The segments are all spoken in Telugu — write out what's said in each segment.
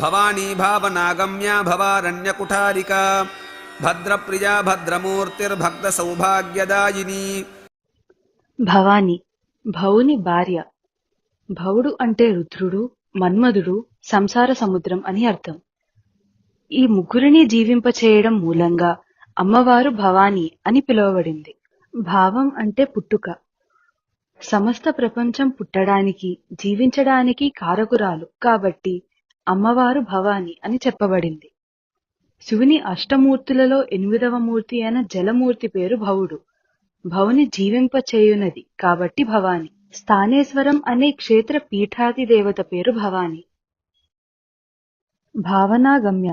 భవానీ భావనాగమ్యా భవారణ్యకుఠారికా భద్రప్రియా భద్రమూర్తిర్భక్త సౌభాగ్యదాయిని. భవాని భవుని భార్య. భవుడు అంటే రుద్రుడు, మన్మధుడు, సంసార సముద్రం అని అర్థం. ఈ ముగ్గురిని జీవింపచేయడం మూలంగా అమ్మవారు భవాని అని పిలువబడింది. భావం అంటే పుట్టుక. సమస్త ప్రపంచం పుట్టడానికి, జీవించడానికి కారకురాలు కాబట్టి అమ్మవారు భవాని అని చెప్పబడింది. శివుని అష్టమూర్తులలో 8వ మూర్తి అయిన జలమూర్తి పేరు భవుడు. భవుని జీవింపచేయునది కాబట్టి భవాని. స్థానేశ్వరం అనే క్షేత్ర పీఠాది దేవత పేరు భవాని. భావనాగమ్య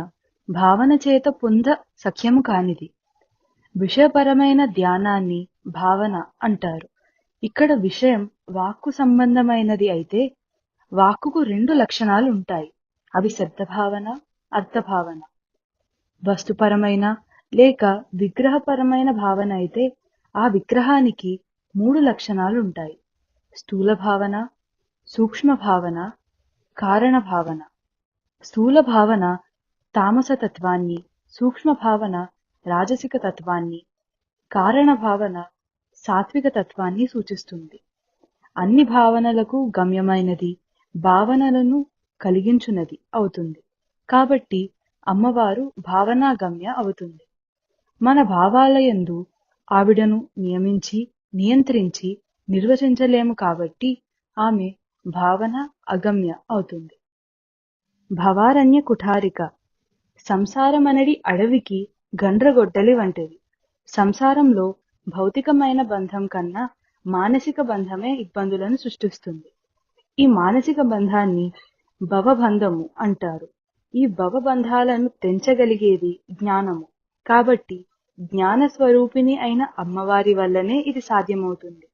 భావన చేత పొంద సఖ్యము కానిది. విషయపరమైన ధ్యానాన్ని భావన అంటారు. ఇక్కడ విషయం వాక్కు సంబంధమైనది అయితే వాక్కుకు 2 లక్షణాలు ఉంటాయి. అవి శబ్దభావన, అర్థభావన. వస్తుపరమైన లేక విగ్రహపరమైన భావన అయితే ఆ విగ్రహానికి 3 లక్షణాలు ఉంటాయి. స్థూల భావన, సూక్ష్మ భావన, కారణ భావన. స్థూల భావన తామస తత్వాన్ని, సూక్ష్మ భావన రాజసిక తత్వాన్ని, కారణ భావన సాత్విక తత్వాన్ని సూచిస్తుంది. అన్ని భావనలకు గమ్యమైనది, భావనలను కలిగించున్నది అవుతుంది. కాబట్టి అమ్మవారు భావనాగమ్య అవుతుంది. మన భావాలయందు ఆవిడను నియమించి, నియంత్రించి నిర్వచించలేము కాబట్టి ఆమె భావన అగమ్య అవుతుంది. భవారణ్య కుఠారిక సంసారమనడి అడవికి గండ్రగొడ్డలి వంటిది. సంసారంలో భౌతికమైన బంధం కన్నా మానసిక బంధమే ఇబ్బందులను సృష్టిస్తుంది. ఈ మానసిక బంధాన్ని భవబంధము అంటారు. ఈ భవబంధాలను తెంచగలిగేది జ్ఞానము. కాబట్టి జ్ఞాన స్వరూపిణి అయిన అమ్మవారి వల్లనే ఇది సాధ్యమవుతుంది.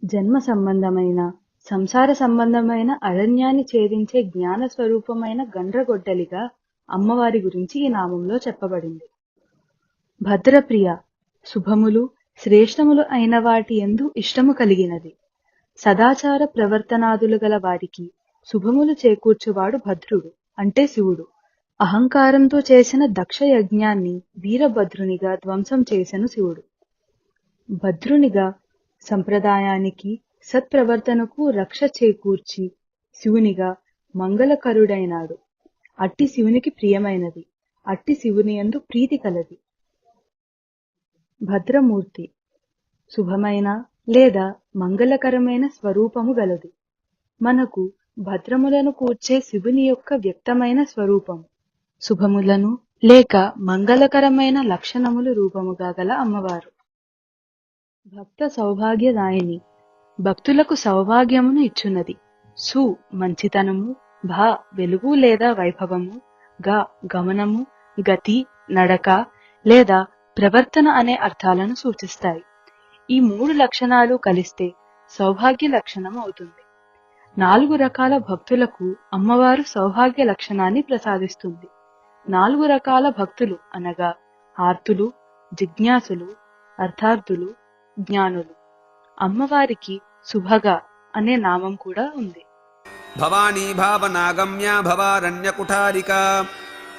జన్మ సంబంధమైన, సంసార సంబంధమైన అరణ్యాన్ని ఛేదించే జ్ఞాన స్వరూపమైన గండ్రగొడ్డలిగా అమ్మవారి గురించి ఈ నామంలో చెప్పబడింది. భద్రప్రియ శుభములు, శ్రేష్టములు అయిన వాటి యందు ఇష్టము కలిగినది. సదాచార ప్రవర్తనాదులు గల వారికి శుభములు చేకూర్చువాడు భద్రుడు అంటే శివుడు. అహంకారంతో చేసిన దక్ష యజ్ఞాన్ని వీరభద్రునిగా ధ్వంసం చేసెను శివుడు. భద్రునిగా సంప్రదాయానికి, సత్ప్రవర్తనకు రక్ష చేకూర్చి శివునిగా మంగళకరుడైనాడు. అట్టి శివునికి ప్రియమైనది, అట్టి శివుని యందు ప్రీతి కలది. భద్రమూర్తి శుభమైన లేదా మంగళకరమైన స్వరూపము గలది. మనకు భద్రములను కూర్చే శివుని యొక్క వ్యక్తమైన స్వరూపము. శుభములను లేక మంగళకరమైన లక్షణములు రూపముగా గల అమ్మవారు. భక్త సౌభాగ్యదాయిని భక్తులకు సౌభాగ్యమును ఇచ్చున్నది. సు మంచితనము, భ వెలుగు లేదా వైభవము, గ గమనము, గతి నడక లేదా ప్రవర్తన అనే అర్థాలను సూచిస్తాయి. ఈ 3 లక్షణాలు కలిస్తే సౌభాగ్య లక్షణం అవుతుంది. 4 రకాల భక్తులకు అమ్మవారు సౌభాగ్య లక్షణాన్ని ప్రసాదిస్తుంది. 4 రకాల భక్తులు అనగా ఆర్తులు, జిజ్ఞాసులు, అర్థార్థులు, జ్ఞానులు. అమ్మవారికి శుభగా అనే నామం కూడా ఉంది. భవానీ భావనాగమ్యా భవారణ్యకుఠారికా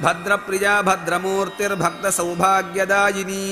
భద్రప్రియా భద్రమూర్తిర్భక్త సౌభాగ్యదాయిని.